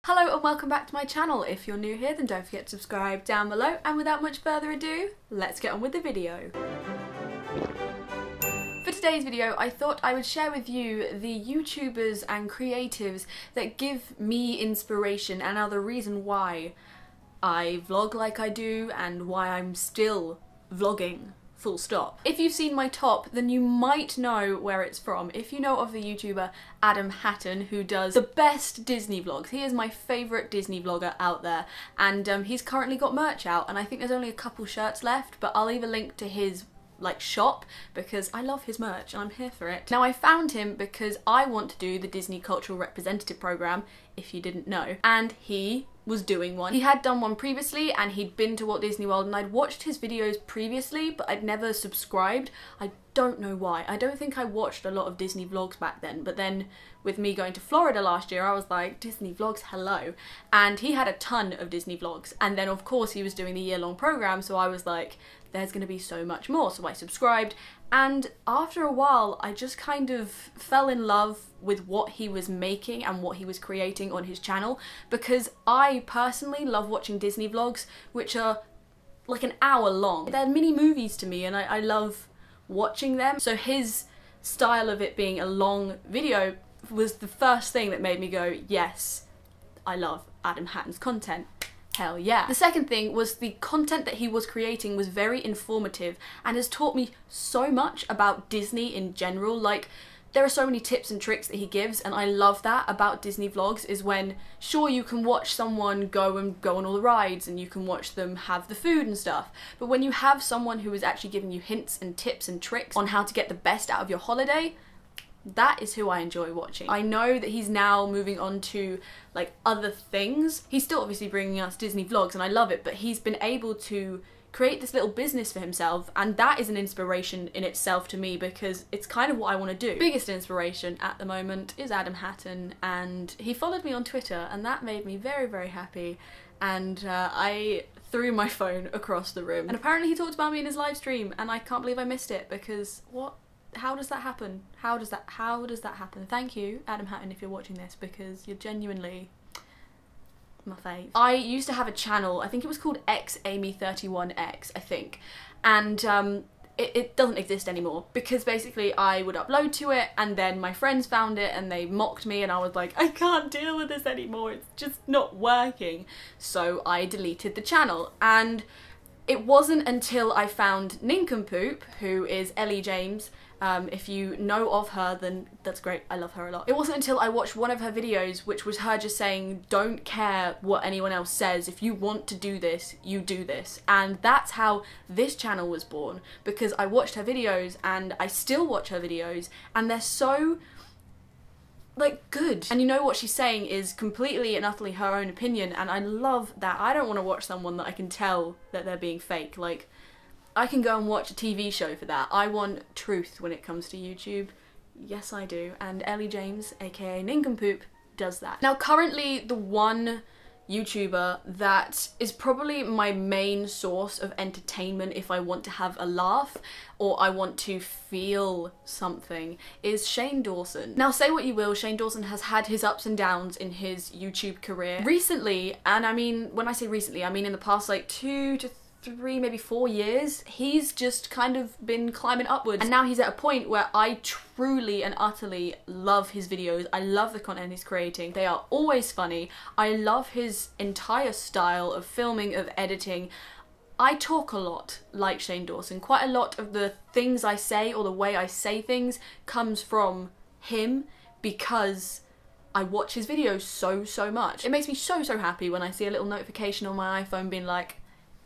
Hello and welcome back to my channel. If you're new here, then don't forget to subscribe down below, and without much further ado, let's get on with the video. For today's video, I thought I would share with you the YouTubers and creatives that give me inspiration and are the reason why I vlog like I do and why I'm still vlogging. Full stop. If you've seen my top, then you might know where it's from. If you know of the YouTuber Adam Hatton, who does the best Disney vlogs. He is my favourite Disney vlogger out there, and he's currently got merch out, and I think there's only a couple shirts left, but I'll leave a link to his shop because I love his merch and I'm here for it. Now, I found him because I want to do the Disney Cultural Representative Programme, if you didn't know, and he was doing one. He had done one previously and he'd been to Walt Disney World, and I'd watched his videos previously but I'd never subscribed. I don't know why. I don't think I watched a lot of Disney vlogs back then, but then with me going to Florida last year I was like, Disney vlogs, hello. And he had a ton of Disney vlogs, and then of course he was doing the year-long programme, so I was like, there's gonna be so much more, so I subscribed. And after a while, I just kind of fell in love with what he was making and what he was creating on his channel, because I personally love watching Disney vlogs, which are like an hour long. They're mini movies to me, and I love watching them. So his style of it being a long video was the first thing that made me go, yes, I love Adam Hatton's content. Hell yeah. The second thing was the content that he was creating was very informative and has taught me so much about Disney in general. Like, there are so many tips and tricks that he gives, and I love that about Disney vlogs, is when, sure, you can watch someone go on all the rides and you can watch them have the food and stuff, but when you have someone who is actually giving you hints and tips and tricks on how to get the best out of your holiday, that is who I enjoy watching. I know that he's now moving on to like other things. He's still obviously bringing us Disney vlogs and I love it, but he's been able to create this little business for himself, and that is an inspiration in itself to me because it's kind of what I want to do. Biggest inspiration at the moment is Adam Hatton, and he followed me on Twitter and that made me very, very happy, and I threw my phone across the room. And apparently he talked about me in his live stream and I can't believe I missed it, because what? How does that happen? How does that happen? Thank you, Adam Hatton, if you're watching this, because you're genuinely my fave. I used to have a channel, I think it was called XAmy31X, I think, and it doesn't exist anymore because basically I would upload to it and then my friends found it and they mocked me, and I was like, I can't deal with this anymore, it's just not working. So I deleted the channel, and it wasn't until I found Nincompoop, who is Ellie James. If you know of her, then that's great, I love her a lot. It wasn't until I watched one of her videos, which was her just saying, don't care what anyone else says, if you want to do this, you do this. And that's how this channel was born, because I watched her videos, and I still watch her videos, and they're so, like, good. And you know what she's saying is completely and utterly her own opinion, and I love that. I don't want to watch someone that I can tell that they're being fake. Like, I can go and watch a TV show for that. I want truth when it comes to YouTube. Yes, I do. And Ellie James, aka Nincompoop, does that. Now, currently, the one YouTuber that is probably my main source of entertainment if I want to have a laugh or I want to feel something is Shane Dawson. Now, say what you will, Shane Dawson has had his ups and downs in his YouTube career. Recently, and I mean, when I say recently, I mean in the past like 2 to 3, maybe 4 years, he's just kind of been climbing upwards, and now he's at a point where I truly and utterly love his videos. I love the content he's creating. They are always funny. I love his entire style of filming, of editing. I talk a lot like Shane Dawson. Quite a lot of the things I say or the way I say things comes from him because I watch his videos so much. It makes me so happy when I see a little notification on my iPhone being like,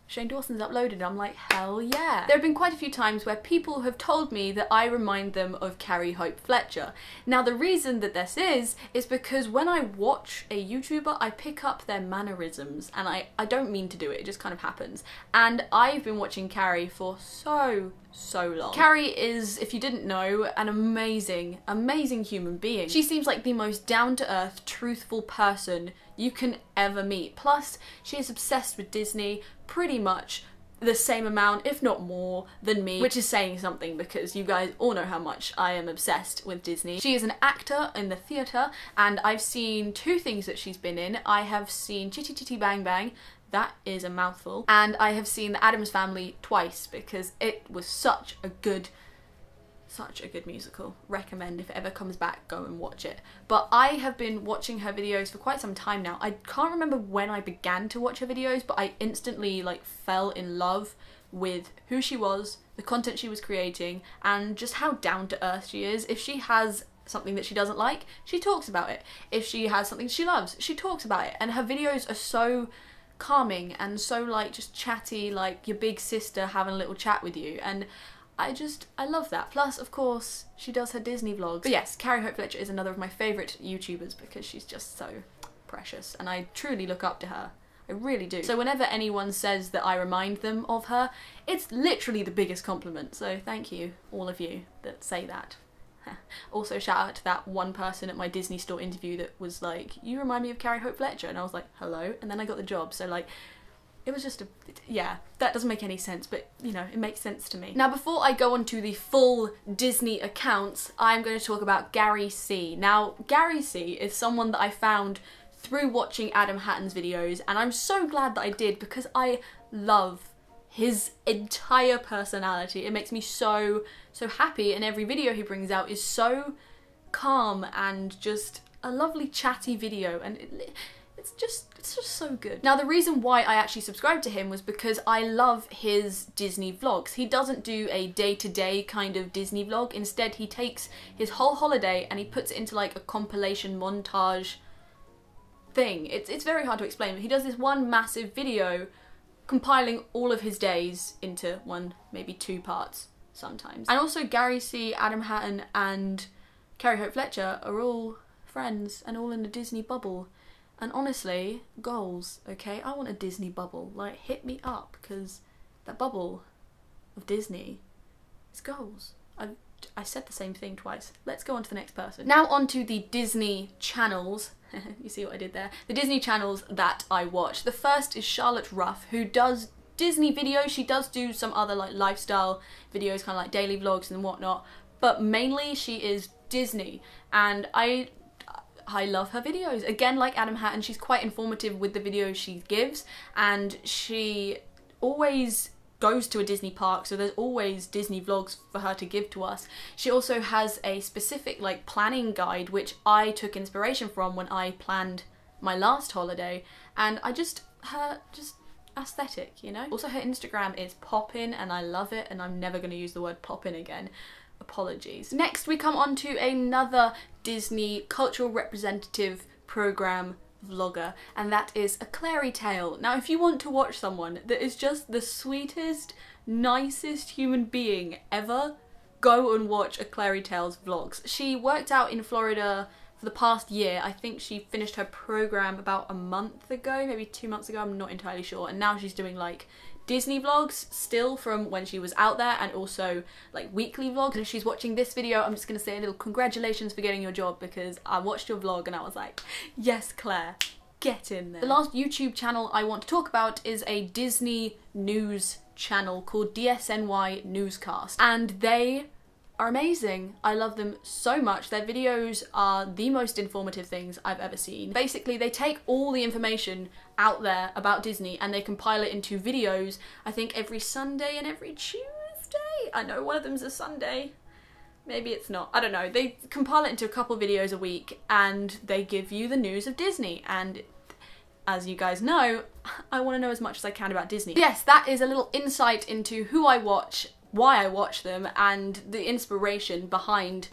Shane Dawson's uploaded, and I'm like, hell yeah. There have been quite a few times where people have told me that I remind them of Carrie Hope Fletcher. Now, the reason that this is because when I watch a YouTuber, I pick up their mannerisms, and I don't mean to do it, it just kind of happens. And I've been watching Carrie for so long. Carrie is, if you didn't know, an amazing human being. She seems like the most down-to-earth, truthful person you can ever meet. Plus, she is obsessed with Disney pretty much the same amount, if not more, than me, which is saying something because you guys all know how much I am obsessed with Disney. She is an actor in the theatre, and I've seen 2 things that she's been in. I have seen Chitty Chitty Bang Bang, that is a mouthful, and I have seen The Addams Family twice because it was such a good musical. Recommend, if it ever comes back, go and watch it. But I have been watching her videos for quite some time now. I can't remember when I began to watch her videos, but I instantly like fell in love with who she was, the content she was creating, and just how down to earth she is. If she has something that she doesn't like, she talks about it. If she has something she loves, she talks about it. And her videos are so calming and so like just chatty, like your big sister having a little chat with you, and I love that. Plus, of course, she does her Disney vlogs. But yes, Carrie Hope Fletcher is another of my favourite YouTubers because she's just so precious and I truly look up to her. I really do. So whenever anyone says that I remind them of her, it's literally the biggest compliment. So thank you, all of you that say that. Also shout out to that one person at my Disney store interview that was like, you remind me of Carrie Hope Fletcher, and I was like, hello, and then I got the job. So like, it was just yeah, that doesn't make any sense, but you know, it makes sense to me. Now before I go on to the full Disney accounts, I'm going to talk about Gary C. Now Gary C is someone that I found through watching Adam Hatton's videos, and I'm so glad that I did because I love his entire personality. It makes me so happy, and every video he brings out is so calm and just a lovely chatty video, and it's just so good. Now the reason why I actually subscribed to him was because I love his Disney vlogs. He doesn't do a day-to-day kind of Disney vlog. Instead he takes his whole holiday and he puts it into like a compilation montage thing. It's very hard to explain, but he does this one massive video compiling all of his days into 1, maybe 2 parts sometimes. And also Gary C, Adam Hatton and Carrie Hope Fletcher are all friends and all in the Disney bubble. And honestly, goals, okay? I want a Disney bubble. Like, hit me up, because that bubble of Disney is goals. I said the same thing twice. Let's go on to the next person. Now on to the Disney channels. You see what I did there? The Disney channels that I watch. The first is Charlotte Ruff, who does Disney videos. She does do some other like lifestyle videos, kind of like daily vlogs and whatnot, but mainly she is Disney, and I love her videos. Again, like Adam Hatton, she's quite informative with the videos she gives, and she always goes to a Disney park, so there's always Disney vlogs for her to give to us. She also has a specific like planning guide which I took inspiration from when I planned my last holiday, and her aesthetic, you know? Also her Instagram is poppin', and I love it, and I'm never going to use the word poppin' again. Apologies. Next we come on to another Disney cultural representative program vlogger, and that is A Clary Tale. Now if you want to watch someone that is just the sweetest, nicest human being ever, go and watch A Clary Tale's vlogs. She worked out in Florida for the past year. I think she finished her program about a month ago, maybe 2 months ago, I'm not entirely sure, and now she's doing like Disney vlogs still from when she was out there, and also like weekly vlogs. And if she's watching this video, I'm just gonna say a little congratulations for getting your job, because I watched your vlog and I was like, yes Claire, get in there. The last YouTube channel I want to talk about is a Disney news channel called DSNY Newscast, and they are amazing. I love them so much. Their videos are the most informative things I've ever seen. Basically, they take all the information out there about Disney and they compile it into videos, I think every Sunday and every Tuesday. I know one of them's a Sunday. Maybe it's not. I don't know. They compile it into a couple videos a week and they give you the news of Disney, and as you guys know, I want to know as much as I can about Disney. Yes, that is a little insight into who I watch, why I watch them, and the inspiration behind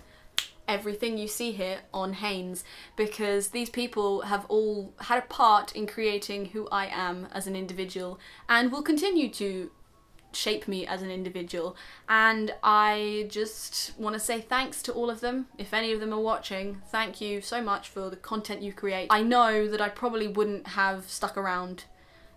everything you see here on HAYNES, because these people have all had a part in creating who I am as an individual and will continue to shape me as an individual, and I just want to say thanks to all of them. If any of them are watching, thank you so much for the content you create. I know that I probably wouldn't have stuck around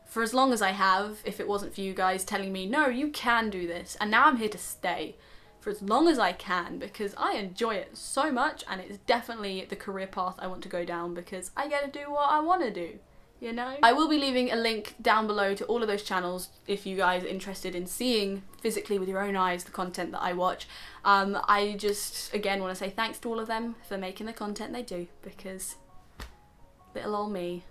for as long as I have if it wasn't for you guys telling me, no, you can do this, and now I'm here to stay for as long as I can because I enjoy it so much, and it's definitely the career path I want to go down because I get to do what I want to do. you know? I will be leaving a link down below to all of those channels if you guys are interested in seeing physically with your own eyes the content that I watch. I just, again, want to say thanks to all of them for making the content they do, because little old me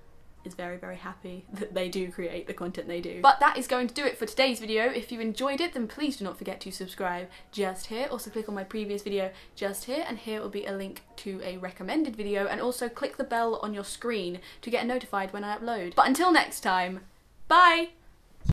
is very, very happy that they do create the content they do. But that is going to do it for today's video. If you enjoyed it, then please do not forget to subscribe just here. Also click on my previous video just here, and here will be a link to a recommended video, and also click the bell on your screen to get notified when I upload. But until next time, bye!